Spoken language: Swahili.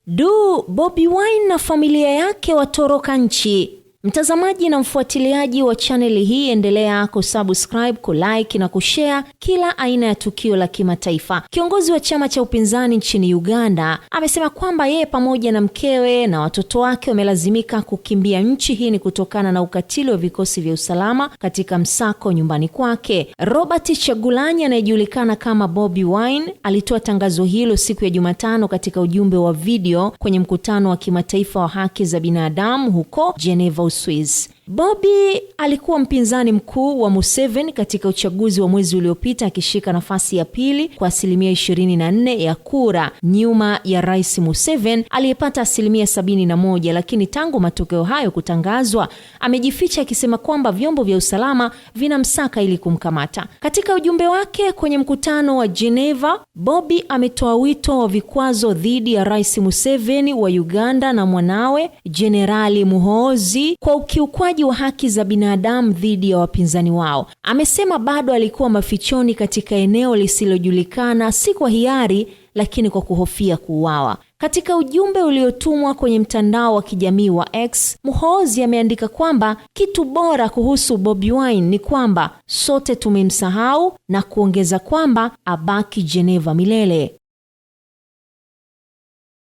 Bobi Wine na familia yake watoroka nchi. Mtazamaji na mfuatiliaji wa channel hii, endelea kusubscribe, kulike na kushare kila aina ya tukio la kimataifa. Kiongozi wa chama cha upinzani nchini Uganda amesema kwamba yeye pamoja na mkewe na watoto wake wamelazimika kukimbia nchi. Hii ni kutokana na ukatili wa vikosi vya usalama katika msako nyumbani kwake. Robert Chagulanyi anayejulikana kama Bobi Wine alitoa tangazo hilo siku ya Jumatano katika ujumbe wa video kwenye mkutano wa kimataifa wa haki za binadamu huko Geneva, Uswizi. Bobi alikuwa mpinzani mkuu wa Museveni katika uchaguzi wa mwezi uliopita, akishika nafasi ya pili kwa 24% ya kura nyuma ya Rais Museveni aliyepata 71%, lakini tangu matokeo hayo kutangazwa amejificha akisema kwamba vyombo vya usalama vinamsaka ili kumkamata. Katika ujumbe wake kwenye mkutano wa Geneva, Bobi ametoa wito wa vikwazo dhidi ya Rais Museveni wa Uganda na mwanawe Jenerali Muhoozi kwa ukiukwaji wa haki za binadamu dhidi ya wapinzani wao. Amesema bado alikuwa mafichoni katika eneo lisilojulikana, si kwa hiari lakini kwa kuhofia kuuawa. Katika ujumbe uliotumwa kwenye mtandao wa kijamii wa X, Muhoozi ameandika kwamba kitu bora kuhusu Bobi Wine ni kwamba sote tumemsahau, na kuongeza kwamba abaki Geneva milele.